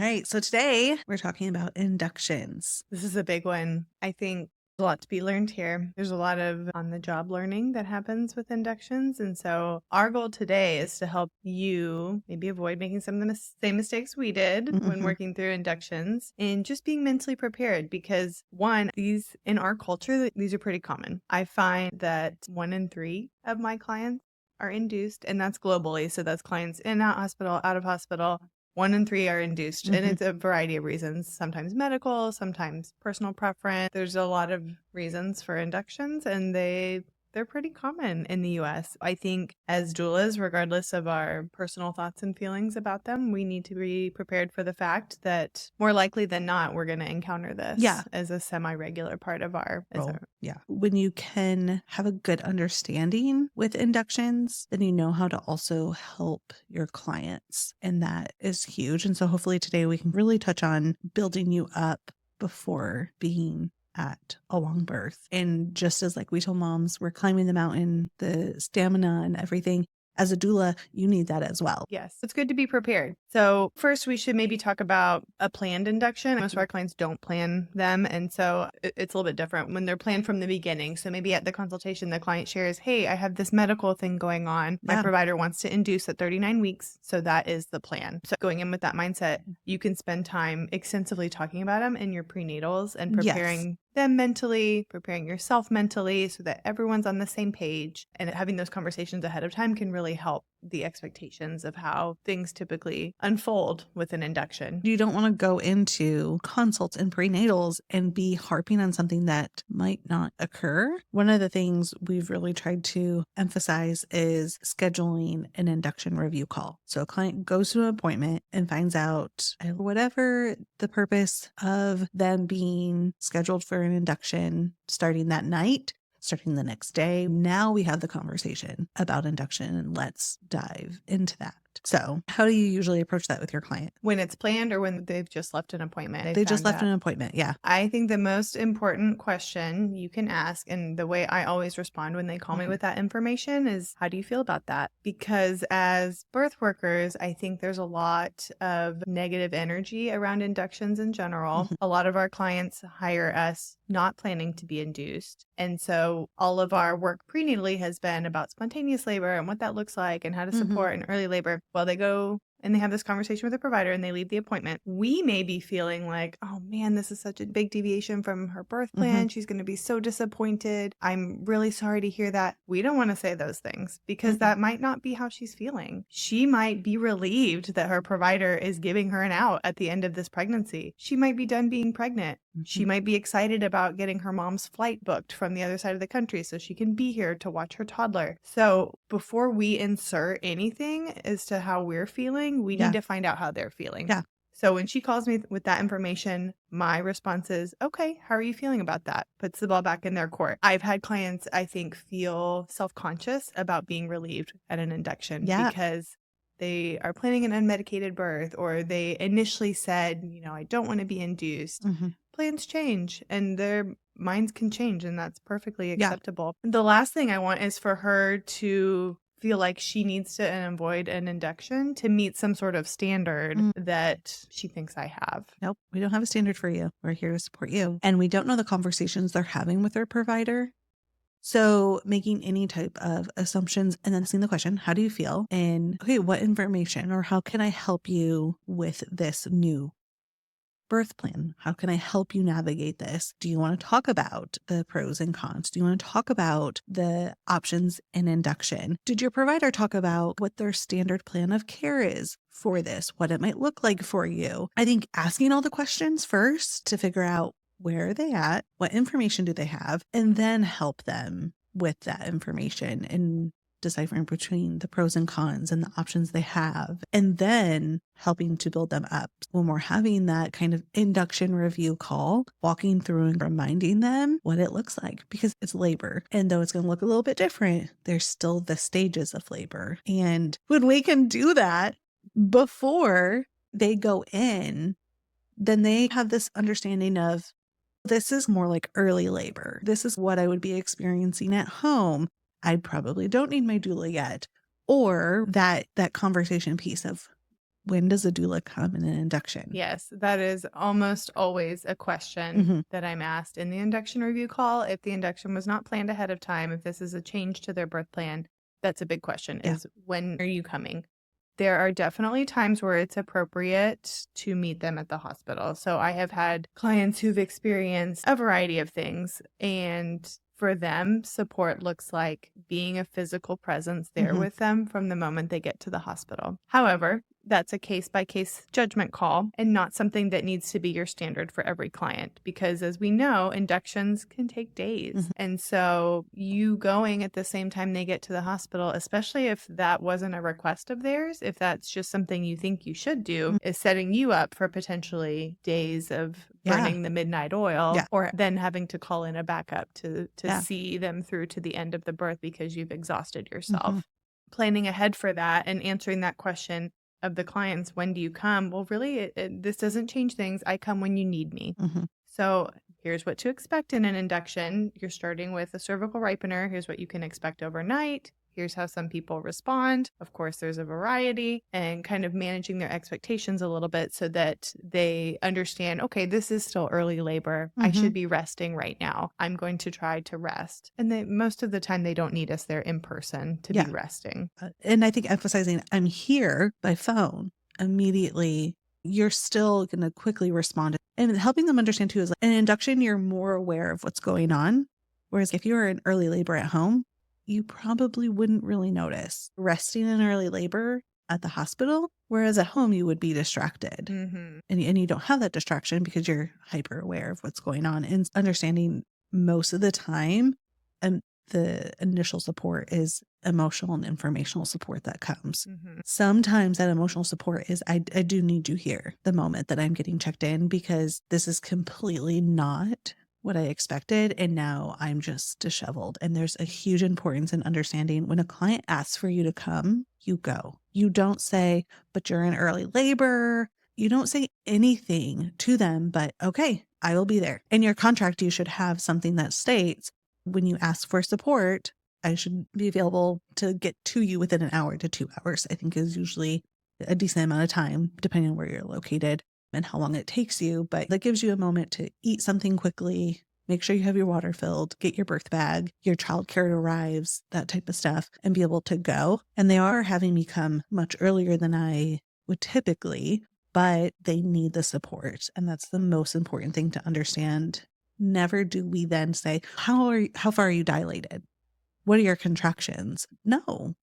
right. So today we're talking about inductions. This is a big one. I think there's a lot to be learned here. There's a lot of on-the-job learning that happens with inductions. And so our goal today is to help you maybe avoid making some of the same mistakes we did when Mhm. working through inductions and just being mentally prepared because one, these in our culture, these are pretty common. I find that 1 in 3 of my clients are induced, and that's globally. So that's clients in, out hospital, out of hospital. 1 in 3 are induced, and it's a variety of reasons, sometimes medical, sometimes personal preference. There's a lot of reasons for inductions, and they're pretty common in the US. I think as doulas, regardless of our personal thoughts and feelings about them, we need to be prepared for the fact that more likely than not, we're going to encounter this Yeah. as a semi-regular part of our Role. Yeah. When you can have a good understanding with inductions, then you know how to also help your clients. And that is huge. And so hopefully today we can really touch on building you up before being at a long birth. And just as like we told moms, we're climbing the mountain, the stamina and everything. As a doula, you need that as well. Yes, it's good to be prepared. So first we should maybe talk about a planned induction. Most of our clients don't plan them. And so it's a little bit different when they're planned from the beginning. So maybe at the consultation, the client shares, hey, I have this medical thing going on. My Yeah. provider wants to induce at 39 weeks. So that is the plan. So going in with that mindset, you can spend time extensively talking about them in your prenatals and preparing them mentally, preparing yourself mentally so that everyone's on the same page. And having those conversations ahead of time can really help the expectations of how things typically unfold with an induction. You don't want to go into consults and prenatals and be harping on something that might not occur. One of the things we've really tried to emphasize is scheduling an induction review call. So a client goes to an appointment and finds out whatever the purpose of them being scheduled for an induction starting that night, starting the next day. Now we have the conversation about induction and let's dive into that. So how do you usually approach that with your client? When it's planned or when they've just left an appointment? They just left an appointment. Yeah. I think the most important question you can ask, and the way I always respond when they call me with that information is, how do you feel about that? Because as birth workers, I think there's a lot of negative energy around inductions in general. A lot of our clients hire us not planning to be induced. And so all of our work prenatally has been about spontaneous labor and what that looks like and how to support an early labor. Well, they go and they have this conversation with the provider and they leave the appointment. We may be feeling like, oh man, this is such a big deviation from her birth plan. She's going to be so disappointed. I'm really sorry to hear that. We don't want to say those things because that might not be how she's feeling. She might be relieved that her provider is giving her an out at the end of this pregnancy. She might be done being pregnant. She might be excited about getting her mom's flight booked from the other side of the country so she can be here to watch her toddler. So before we insert anything as to how we're feeling, we need to find out how they're feeling. Yeah. So when she calls me with that information, my response is, okay, how are you feeling about that? Puts the ball back in their court. I've had clients, I think, feel self-conscious about being relieved at an induction because they are planning an unmedicated birth, or they initially said, I don't want to be induced. Plans change and their minds can change, and that's perfectly acceptable. The last thing I want is for her to feel like she needs to avoid an induction to meet some sort of standard that she thinks I have. Nope, we don't have a standard for you. We're here to support you. And we don't know the conversations they're having with their provider. So making any type of assumptions and then asking the question, how do you feel? And okay, what information or how can I help you with this new birth plan? How can I help you navigate this? Do you want to talk about the pros and cons? Do you want to talk about the options in induction? Did your provider talk about what their standard plan of care is for this? What it might look like for you? I think asking all the questions first to figure out where are they at? What information do they have? And then help them with that information and deciphering between the pros and cons and the options they have, and then helping to build them up. When we're having that kind of induction review call, walking through and reminding them what it looks like, because it's labor. And though it's going to look a little bit different, there's still the stages of labor. And when we can do that before they go in, then they have this understanding of, this is more like early labor. This is what I would be experiencing at home. I probably don't need my doula yet. Or that conversation piece of, when does a doula come in an induction? Yes, that is almost always a question that I'm asked in the induction review call. If the induction was not planned ahead of time, if this is a change to their birth plan, that's a big question Yeah. is when are you coming? There are definitely times where it's appropriate to meet them at the hospital. So I have had clients who've experienced a variety of things, and for them, support looks like being a physical presence there with them from the moment they get to the hospital. However, that's a case-by-case judgment call and not something that needs to be your standard for every client because, as we know, inductions can take days. And so you going at the same time they get to the hospital, especially if that wasn't a request of theirs, if that's just something you think you should do, is setting you up for potentially days of burning the midnight oil or then having to call in a backup to see them through to the end of the birth because you've exhausted yourself. Planning ahead for that and answering that question of the clients, when do you come? Well, really, this doesn't change things. I come when you need me. So here's what to expect in an induction. You're starting with a cervical ripener. Here's what you can expect overnight. Here's how some people respond. Of course, there's a variety and kind of managing their expectations a little bit so that they understand, okay, this is still early labor. I should be resting right now. I'm going to try to rest. And most of the time they don't need us there in person to be resting. And I think emphasizing I'm here by phone immediately, you're still going to quickly respond. And helping them understand too is like an induction, you're more aware of what's going on. Whereas if you were in early labor at home, you probably wouldn't really notice resting in early labor at the hospital, whereas at home you would be distracted. And you don't have that distraction because you're hyper aware of what's going on and understanding most of the time. And the initial support is emotional and informational support that comes. Sometimes that emotional support is, I do need you here the moment that I'm getting checked in because this is completely not what I expected. And now I'm just disheveled. And there's a huge importance in understanding when a client asks for you to come, you go. You don't say, but you're in early labor. You don't say anything to them, but okay, I will be there. In your contract, you should have something that states when you ask for support, I should be available to get to you within an hour to 2 hours, I think is usually a decent amount of time, depending on where you're located and how long it takes you. But that gives you a moment to eat something quickly, make sure you have your water filled, get your birth bag, your childcare arrives, that type of stuff, and be able to go. And they are having me come much earlier than I would typically, but they need the support. And that's the most important thing to understand. Never do we then say, how far are you dilated? What are your contractions? No.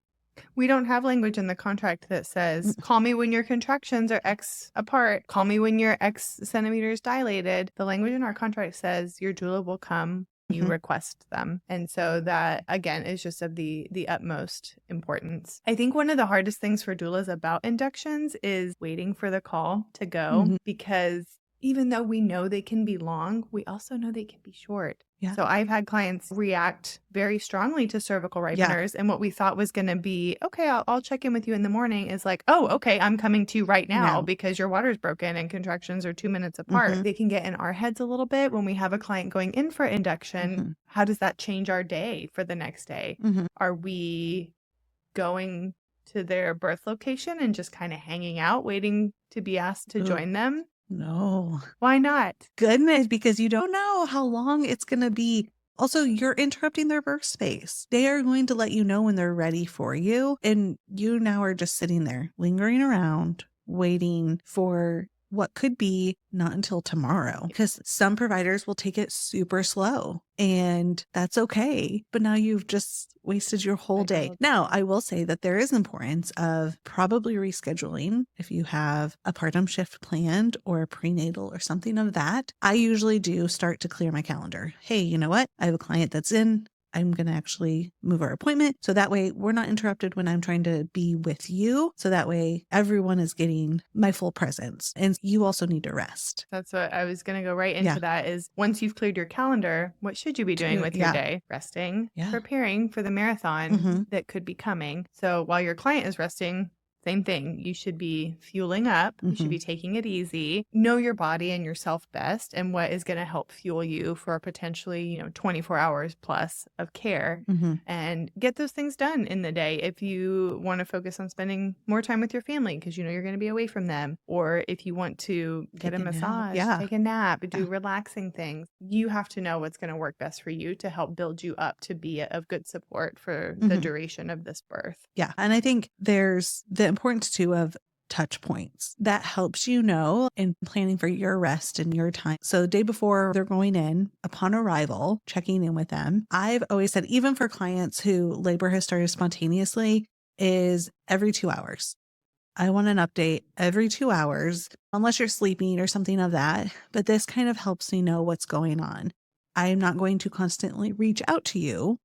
We don't have language in the contract that says, call me when your contractions are X apart. Call me when you're X centimeters dilated. The language in our contract says your doula will come. You request them. And so that, again, is just of the utmost importance. I think one of the hardest things for doulas about inductions is waiting for the call to go because even though we know they can be long, we also know they can be short. So I've had clients react very strongly to cervical ripeners. And what we thought was going to be, okay, I'll check in with you in the morning is like, oh, okay, I'm coming to you right now because your water's broken and contractions are 2 minutes apart. They can get in our heads a little bit when we have a client going in for induction. How does that change our day for the next day? Are we going to their birth location and just kind of hanging out, waiting to be asked to join them? No. Why not? Goodness, because you don't know how long it's going to be. Also, you're interrupting their birth space. They are going to let you know when they're ready for you. And you now are just sitting there, lingering around, waiting for what could be not until tomorrow. Because some providers will take it super slow. And that's okay. But now you've just wasted your whole day. Now, I will say that there is importance of probably rescheduling if you have a postpartum shift planned or a prenatal or something of that. I usually do start to clear my calendar. Hey, you know what? I have a client that's in. I'm going to actually move our appointment. So that way we're not interrupted when I'm trying to be with you. So that way everyone is getting my full presence and you also need to rest. That's what I was going to go right into that is once you've cleared your calendar, what should you be doing with your day? Resting, preparing for the marathon that could be coming. So while your client is resting, same thing. You should be fueling up. You should Mhm. be taking it easy. Know your body and yourself best and what is going to help fuel you for potentially, 24 hours plus of care, Mhm. and get those things done in the day. If you want to focus on spending more time with your family because you're going to be away from them, or if you want to get Take a a nap. massage, Yeah. take a nap, do Yeah. relaxing things, you have to know what's going to work best for you to help build you up to be of good support for the Mhm. duration of this birth. Yeah. And I think there's the importance too of touch points that helps you know in planning for your rest and your time. So the day before they're going in, upon arrival, checking in with them. I've always said, even for clients who labor has started spontaneously, is every 2 hours. I want an update every 2 hours, unless you're sleeping or something of that. But this kind of helps me know what's going on. I'm not going to constantly reach out to you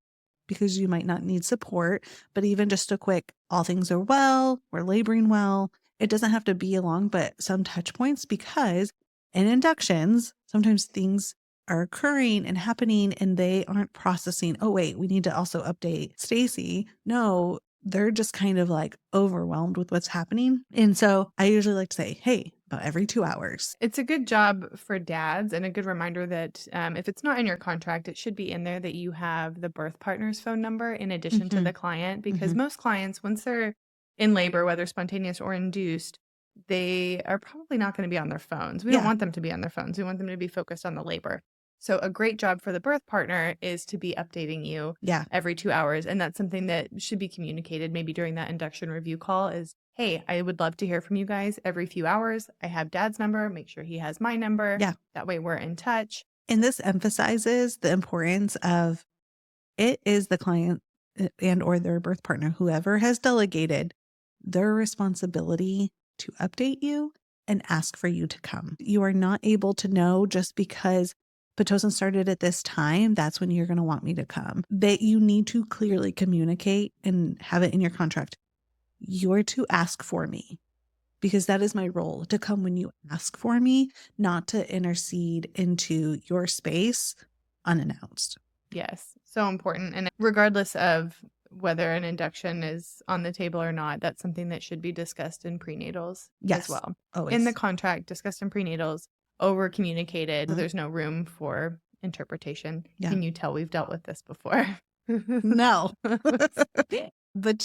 because you might not need support, but even just a quick, all things are well, we're laboring well. It doesn't have to be long, but some touch points, because in inductions, sometimes things are occurring and happening and they aren't processing. Oh, wait, we need to also update Stacey. No, they're just kind of like overwhelmed with what's happening. And so I usually like to say, hey, about every 2 hours. It's a good job for dads and a good reminder that if it's not in your contract, it should be in there that you have the birth partner's phone number in addition to Mhm. the client, because Mhm. most clients, once they're in labor, whether spontaneous or induced, they are probably not going to be on their phones. We don't Yeah. want them to be on their phones. We want them to be focused on the labor. So a great job for the birth partner is to be updating you Yeah. every 2 hours. And that's something that should be communicated maybe during that induction review call is, hey, I would love to hear from you guys every few hours. I have dad's number. Make sure he has my number. Yeah. That way we're in touch. And this emphasizes the importance of it is the client and or their birth partner, whoever has delegated their responsibility to update you and ask for you to come. You are not able to know just because Pitocin started at this time, that's when you're going to want me to come. That you need to clearly communicate and have it in your contract. You're to ask for me, because that is my role, to come when you ask for me, not to intercede into your space unannounced. Yes, so important. And regardless of whether an induction is on the table or not, that's something that should be discussed in prenatals Yes, as well. always. In the contract, discussed in prenatals, over communicated. Mhm. There's no room for interpretation. Yeah. Can you tell we've dealt with this before? No. But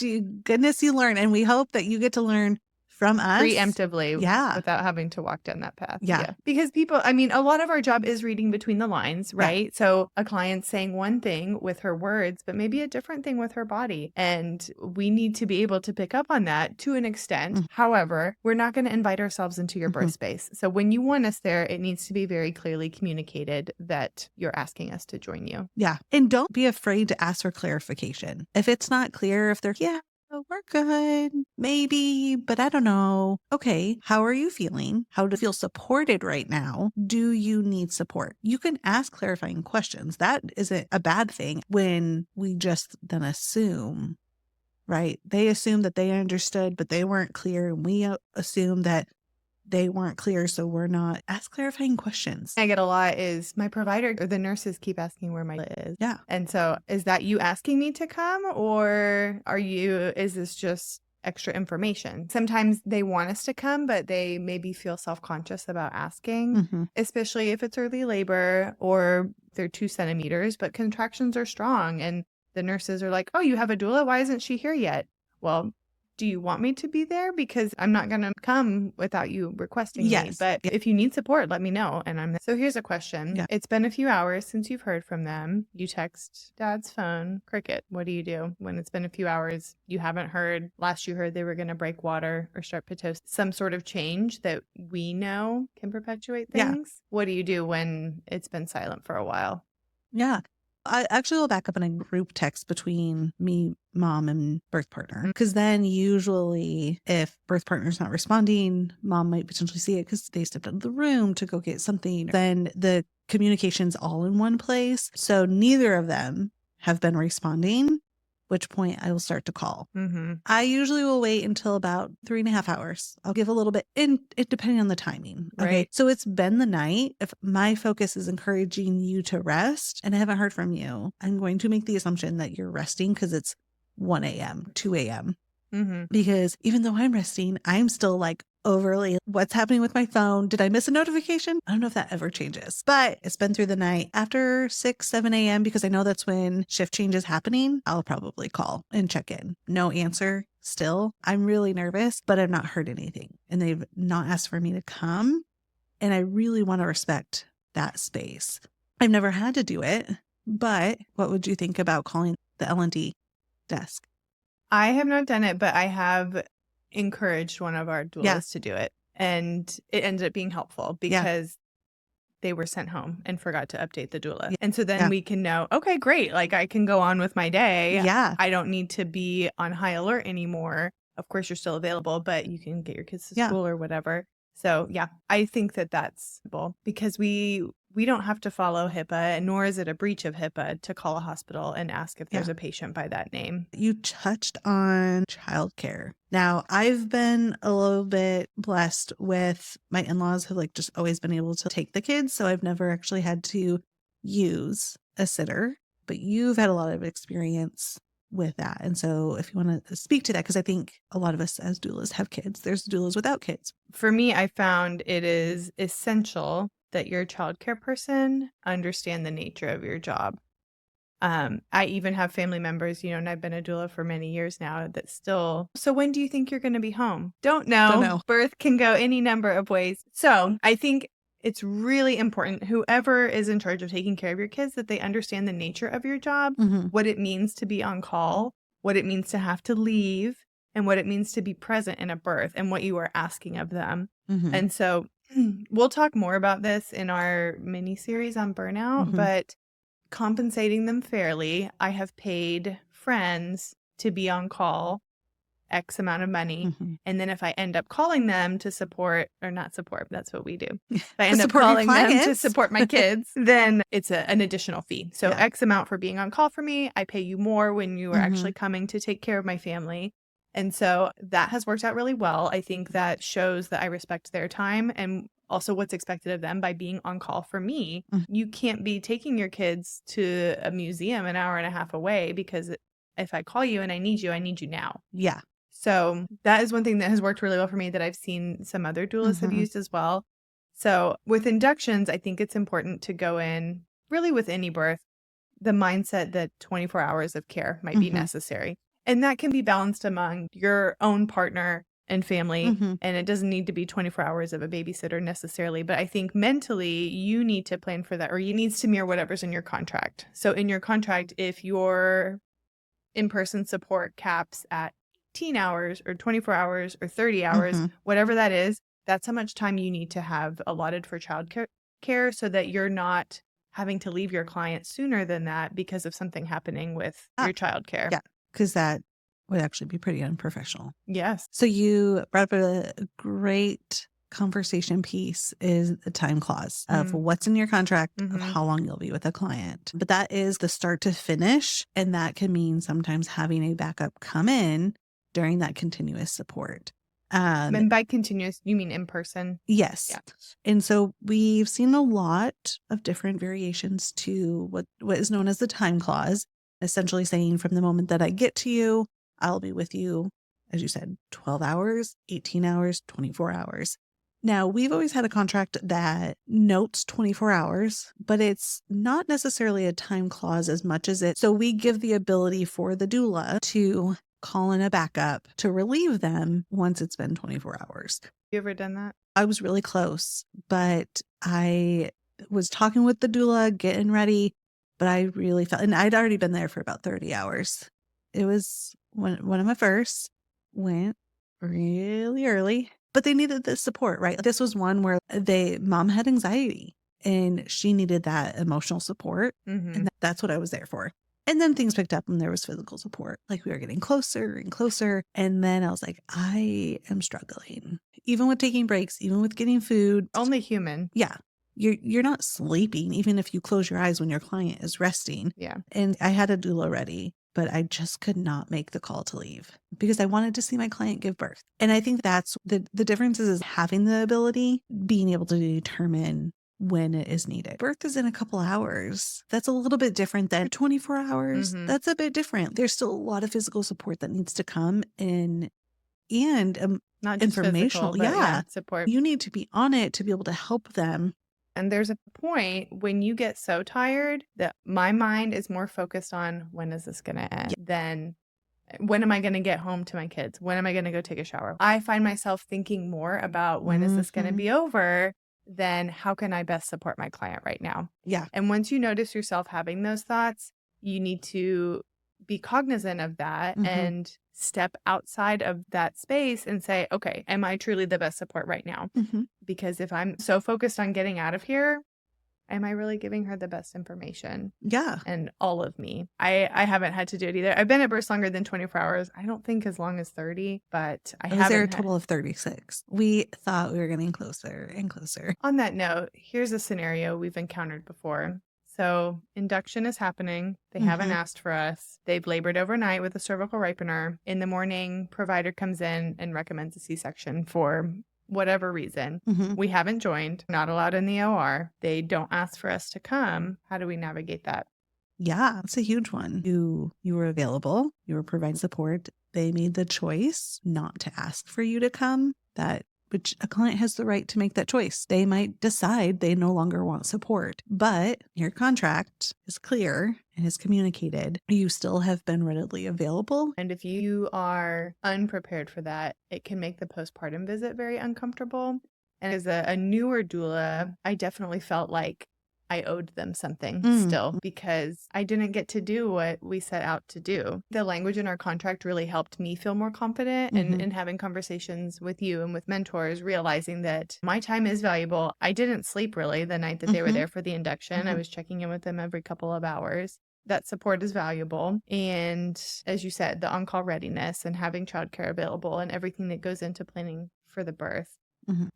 goodness, you learn. And we hope that you get to learn from us. Preemptively, Yeah. without having to walk down that path. Yeah. Because a lot of our job is reading between the lines, Yeah. right? So a client's saying one thing with her words, but maybe a different thing with her body. And we need to be able to pick up on that to an extent. Mm. However, we're not going to invite ourselves into your birth Mhm. space. So when you want us there, it needs to be very clearly communicated that you're asking us to join you. Yeah. And don't be afraid to ask for clarification. If it's not clear, if they're, yeah, we're good, maybe, but I don't know. Okay, how are you feeling? How do you feel supported right now? Do you need support? You can ask clarifying questions. That isn't a bad thing when we just then assume, right? They assume that they understood, but they weren't clear. And we assume that they weren't clear, so we're not. Ask clarifying questions. I get a lot is my provider or the nurses keep asking where my is. Yeah. And so is that you asking me to come, or is this just extra information? Sometimes they want us to come, but they maybe feel self-conscious about asking, Mhm. especially if it's early labor or they're 2 centimeters, but contractions are strong. And the nurses are like, oh, you have a doula? Why isn't she here yet? Well, do you want me to be there? Because I'm not going to come without you requesting me. Yes. But if you need support, let me know. And I'm so here's a question. Yeah. It's been a few hours since you've heard from them. You text dad's phone, cricket. What do you do when it's been a few hours? You haven't heard. Last you heard they were going to break water or start Pitocin. Some sort of change that we know can perpetuate Yeah. things. What do you do when it's been silent for a while? Yeah. I actually will back up in a group text between me, mom, and birth partner. Because then usually if birth partner's not responding, mom might potentially see it because they stepped out of the room to go get something. Then the communication's all in one place. So neither of them have been responding, which point I will start to call. Mm-hmm. I usually will wait until about 3.5 hours. I'll give a little bit depending on the timing. Okay. Right. So it's been the night. If my focus is encouraging you to rest and I haven't heard from you, I'm going to make the assumption that you're resting because it's 1 a.m., 2 a.m. Mm-hmm. because even though I'm resting, I'm still like overly, what's happening with my phone? Did I miss a notification? I don't know if that ever changes, but it's been through the night after 6, 7 a.m. because I know that's when shift change is happening. I'll probably call and check in. No answer still. I'm really nervous, but I've not heard anything and they've not asked for me to come. And I really want to respect that space. I've never had to do it, but what would you think about calling the L&D desk? I have not done it, but I have encouraged one of our Yeah. doulas to do it. And it ended up being helpful Yeah. because they were sent home and forgot to update the doula. Yeah. And so then Yeah. we can know, okay, great. Like I can go on with my day. Yeah. I don't need to be on high alert anymore. Of course, you're still available, but you can get your kids to Yeah. school or whatever. So yeah, I think that that's cool because we don't have to follow HIPAA, nor is it a breach of HIPAA to call a hospital and ask if there's Yeah. a patient by that name. You touched on childcare. Now, I've been a little bit blessed with my in-laws have like just always been able to take the kids. So I've never actually had to use a sitter, but you've had a lot of experience with that. And so if you want to speak to that, because I think a lot of us as doulas have kids, there's doulas without kids. For me, I found it is essential that your childcare person understand the nature of your job. I even have family members, and I've been a doula for many years now that still, so when do you think you're going to be home? Don't know. Birth can go any number of ways. So I think it's really important, whoever is in charge of taking care of your kids, that they understand the nature of your job, what it means to be on call, what it means to have to leave, and what it means to be present in a birth and what you are asking of them. And so we'll talk more about this in our mini series on burnout, but compensating them fairly. I have paid friends to be on call X amount of money. And then if I end up calling them to support, or not support, that's what we do. If I end up calling them to support my kids, then it's an additional fee. So X amount for being on call for me. I pay you more when you are actually coming to take care of my family. And so that has worked out really well. I think that shows that I respect their time and also what's expected of them by being on call for me. You can't be taking your kids to a museum an hour and a half away because if I call you and I need you now. Yeah. So that is one thing that has worked really well for me that I've seen some other doulas have used as well. So with inductions, I think it's important to go in really with any birth, the mindset that 24 hours of care might be necessary. And that can be balanced among your own partner and family. And it doesn't need to be 24 hours of a babysitter necessarily. But I think mentally you need to plan for that, or you need to mirror whatever's in your contract. So in your contract, if your in-person support caps at 18 hours or 24 hours or 30 hours, whatever that is, that's how much time you need to have allotted for child care so that you're not having to leave your client sooner than that because of something happening with your child care. Yeah, because that would actually be pretty unprofessional. Yes. So you brought up a great conversation piece is the time clause of what's in your contract of how long you'll be with a client. But that is the start to finish. And that can mean sometimes having a backup come in during that continuous support. And by continuous, you mean in person? Yes. Yeah. And so we've seen a lot of different variations to what is known as the time clause, essentially saying from the moment that I get to you, I'll be with you, as you said, 12 hours, 18 hours, 24 hours. Now, we've always had a contract that notes 24 hours, but it's not necessarily a time clause as much as it. So we give the ability for the doula to call in a backup to relieve them once it's been 24 hours. You ever done that? I was really close, but I was talking with the doula, getting ready, but I really felt, and I'd already been there for about 30 hours. It was one of my first, went really early, but they needed the support, right? This was one where mom had anxiety and she needed that emotional support. And that's what I was there for. And then things picked up and there was physical support. Like we were getting closer and closer. And then I was like, I am struggling, even with taking breaks, even with getting food. Only human. Yeah. You're not sleeping, even if you close your eyes when your client is resting. Yeah. And I had a doula ready, but I just could not make the call to leave because I wanted to see my client give birth. And I think that's the difference is having the ability, being able to determine when it is needed. Birth is in a couple hours. That's a little bit different than 24 hours. That's a bit different. There's still a lot of physical support that needs to come in and Not just informational. physical, but Yeah. support. You need to be on it to be able to help them. And there's a point when you get so tired that my mind is more focused on when is this going to end than when am I going to get home to my kids? When am I going to go take a shower? I find myself thinking more about when is this going to be over than how can I best support my client right now? Yeah. And once you notice yourself having those thoughts, you need to be cognizant of that and step outside of that space and say, okay, am I truly the best support right now? Because if I'm so focused on getting out of here, am I really giving her the best information? Yeah. And all of me. I haven't had to do it either. I've been at births longer than 24 hours. I don't think as long as 30, but I haven't. There a total of 36. We thought we were getting closer and closer. On that note, here's a scenario we've encountered before. So induction is happening. They haven't asked for us. They've labored overnight with a cervical ripener. In the morning, provider comes in and recommends a C-section for whatever reason. We haven't joined, not allowed in the OR. They don't ask for us to come. How do we navigate that? Yeah, it's a huge one. You were available. You were providing support. They made the choice not to ask for you to come. Which a client has the right to make that choice. They might decide they no longer want support, but your contract is clear and is communicated. You still have been readily available. And if you are unprepared for that, it can make the postpartum visit very uncomfortable. And as a newer doula, I definitely felt like I owed them something still because I didn't get to do what we set out to do. The language in our contract really helped me feel more confident in having conversations with you and with mentors, realizing that my time is valuable. I didn't sleep really the night that they were there for the induction. I was checking in with them every couple of hours. That support is valuable. And as you said, the on-call readiness and having childcare available and everything that goes into planning for the birth.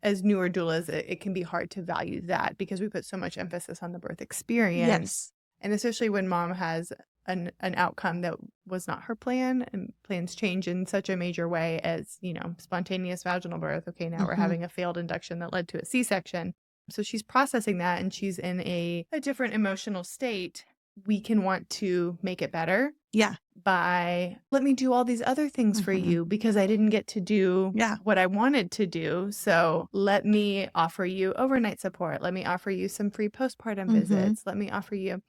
As newer doulas, it can be hard to value that because we put so much emphasis on the birth experience. Yes. And especially when mom has an outcome that was not her plan, and plans change in such a major way as, spontaneous vaginal birth. Okay, now we're having a failed induction that led to a C-section. So she's processing that and she's in a different emotional state. We can want to make it better. Yeah. By let me do all these other things for you because I didn't get to do what I wanted to do. So let me offer you overnight support. Let me offer you some free postpartum visits. Let me offer you.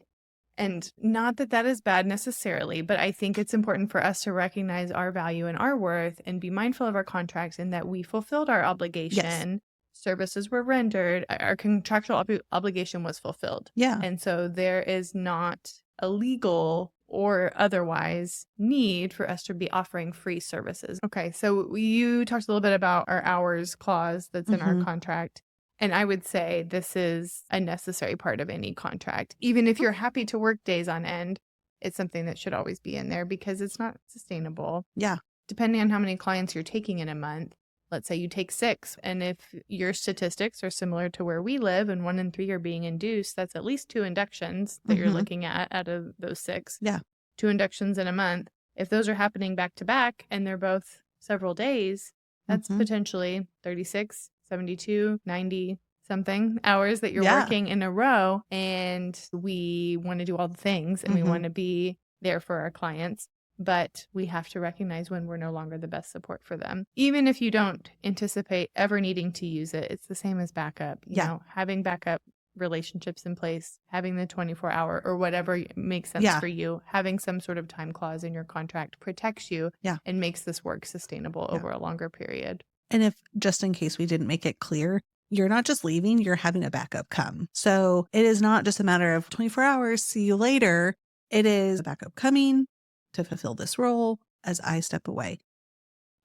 And not that that is bad necessarily, but I think it's important for us to recognize our value and our worth and be mindful of our contracts and that we fulfilled our obligation. Yes. Services were rendered. Our contractual obligation was fulfilled. Yeah. And so there is not a legal or otherwise need for us to be offering free services. Okay, so you talked a little bit about our hours clause that's in our contract. And I would say this is a necessary part of any contract. Even if you're happy to work days on end, it's something that should always be in there because it's not sustainable. Yeah. Depending on how many clients you're taking in a month, let's say you take 6, and if your statistics are similar to where we live and 1 in 3 are being induced, that's at least 2 inductions that you're looking at out of those 6. Yeah. 2 inductions in a month. If those are happening back to back and they're both several days, that's potentially 36, 72, 90 something hours that you're working in a row. And we want to do all the things and we want to be there for our clients. But we have to recognize when we're no longer the best support for them. Even if you don't anticipate ever needing to use it, it's the same as backup. You know, having backup relationships in place, having the 24-hour or whatever makes sense for you, having some sort of time clause in your contract protects you and makes this work sustainable over a longer period. And if just in case we didn't make it clear, you're not just leaving, you're having a backup come. So it is not just a matter of 24 hours, see you later. It is a backup coming to fulfill this role as I step away.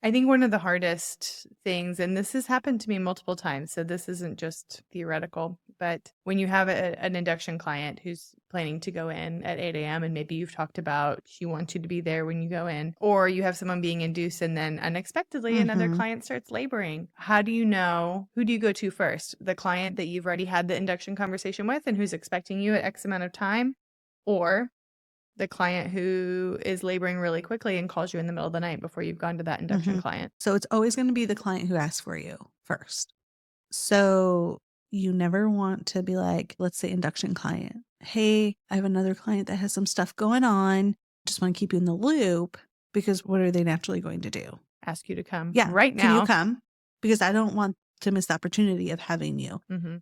I think one of the hardest things, and this has happened to me multiple times, so this isn't just theoretical, but when you have an induction client who's planning to go in at 8 a.m. and maybe you've talked about she wants you to be there when you go in, or you have someone being induced and then unexpectedly another client starts laboring. How do you know, who do you go to first? The client that you've already had the induction conversation with and who's expecting you at X amount of time, or the client who is laboring really quickly and calls you in the middle of the night before you've gone to that induction client? So it's always going to be the client who asks for you first. So you never want to be like, let's say induction client, hey, I have another client that has some stuff going on. Just want to keep you in the loop, because what are they naturally going to do? Ask you to come Yeah. right Can you now. come? Because I don't want to miss the opportunity of having you.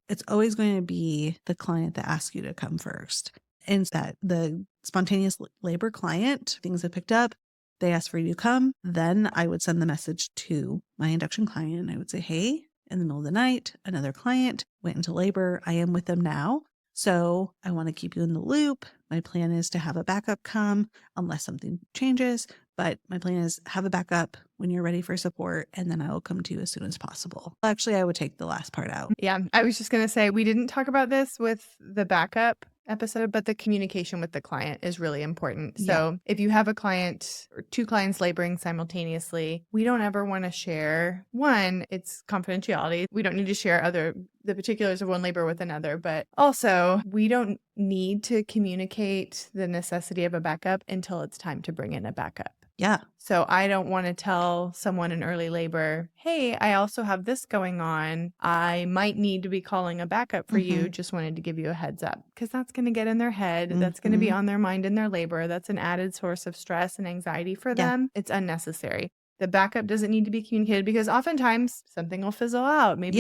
It's always going to be the client that asks you to come first. And that the spontaneous labor client, things have picked up, they ask for you to come. Then I would send the message to my induction client. I would say, hey, in the middle of the night, another client went into labor. I am with them now. So I want to keep you in the loop. My plan is to have a backup come unless something changes. But my plan is have a backup when you're ready for support, and then I will come to you as soon as possible. Actually, I would take the last part out. Yeah, I was just going to say, we didn't talk about this with the backup episode, but the communication with the client is really important. So if you have a client or two clients laboring simultaneously, we don't ever want to share. One, it's confidentiality. We don't need to share the particulars of one labor with another, but also we don't need to communicate the necessity of a backup until it's time to bring in a backup. Yeah. So I don't want to tell someone in early labor, hey, I also have this going on. I might need to be calling a backup for you. Just wanted to give you a heads up, because that's going to get in their head. That's going to be on their mind in their labor. That's an added source of stress and anxiety for them. It's unnecessary. The backup doesn't need to be communicated, because oftentimes something will fizzle out. Maybe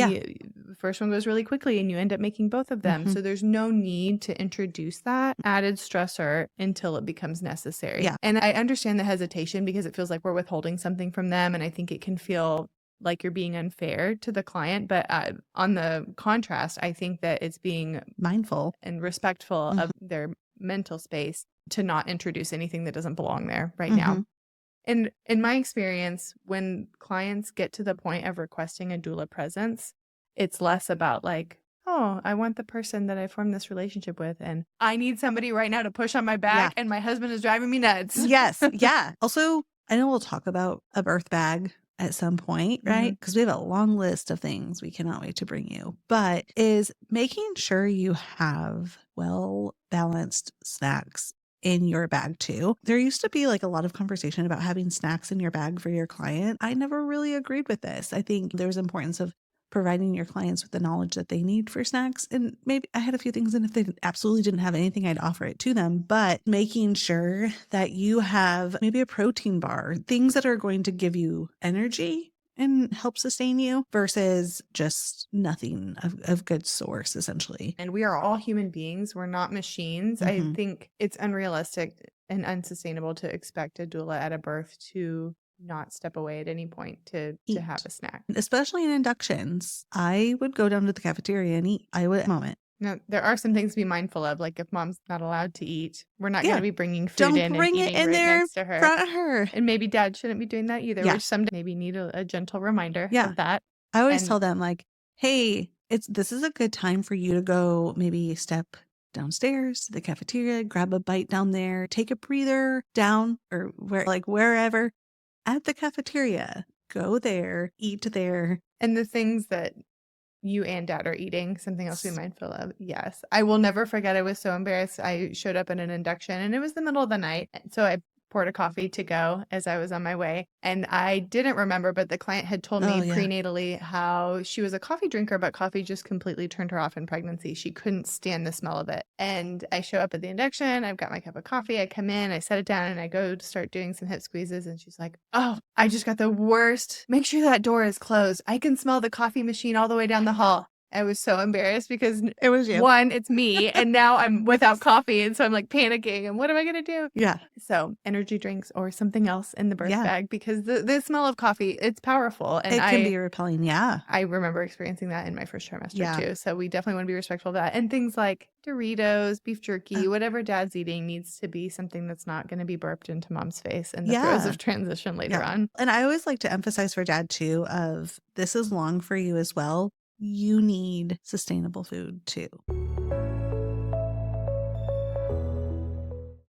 the first one goes really quickly and you end up making both of them. So there's no need to introduce that added stressor until it becomes necessary. Yeah. And I understand the hesitation, because it feels like we're withholding something from them. And I think it can feel like you're being unfair to the client. But on the contrast, I think that it's being mindful and respectful of their mental space to not introduce anything that doesn't belong there right now. And in my experience, when clients get to the point of requesting a doula presence, it's less about like, oh, I want the person that I formed this relationship with, and I need somebody right now to push on my back, and my husband is driving me nuts. Yes. Yeah. Also, I know we'll talk about a birth bag at some point, right? Because we have a long list of things we cannot wait to bring you, but is making sure you have well-balanced snacks in your bag too. There used to be like a lot of conversation about having snacks in your bag for your client. I never really agreed with this. I think there's importance of providing your clients with the knowledge that they need for snacks. And maybe I had a few things, and if they absolutely didn't have anything, I'd offer it to them. But making sure that you have maybe a protein bar, things that are going to give you energy and help sustain you, versus just nothing of good source, essentially. And we are all human beings. We're not machines. I think it's unrealistic and unsustainable to expect a doula at a birth to not step away at any point to have a snack. Especially in inductions. I would go down to the cafeteria and eat. I would at the moment. Now, there are some things to be mindful of, like if mom's not allowed to eat, we're not going to be bringing food Don't in bring and it eating in right there next to her. front of her. And maybe dad shouldn't be doing that either, which someday maybe need a gentle reminder of that. I always tell them like, hey, this is a good time for you to go maybe step downstairs to the cafeteria, grab a bite down there, take a breather down or wherever at the cafeteria. Go there, eat there. And the things that you and dad are eating, something else to be mindful of. Yes. I will never forget. I was so embarrassed. I showed up at an induction and it was the middle of the night. So I poured a coffee to go as I was on my way. And I didn't remember, but the client had told me prenatally how she was a coffee drinker, but coffee just completely turned her off in pregnancy. She couldn't stand the smell of it. And I show up at the induction. I've got my cup of coffee. I come in, I set it down, and I go to start doing some hip squeezes. And she's like, oh, I just got the worst. Make sure that door is closed. I can smell the coffee machine all the way down the hall. I was so embarrassed because it was you. One, it's me, and now I'm without coffee, and so I'm like panicking, and what am I going to do? Yeah. So energy drinks or something else in the birth bag, because the smell of coffee, it's powerful. And it can be repelling. Yeah. I remember experiencing that in my first trimester too. So we definitely want to be respectful of that. And things like Doritos, beef jerky, whatever dad's eating needs to be something that's not going to be burped into mom's face in the throes of transition later on. And I always like to emphasize for dad too of this is long for you as well. You need sustainable food too.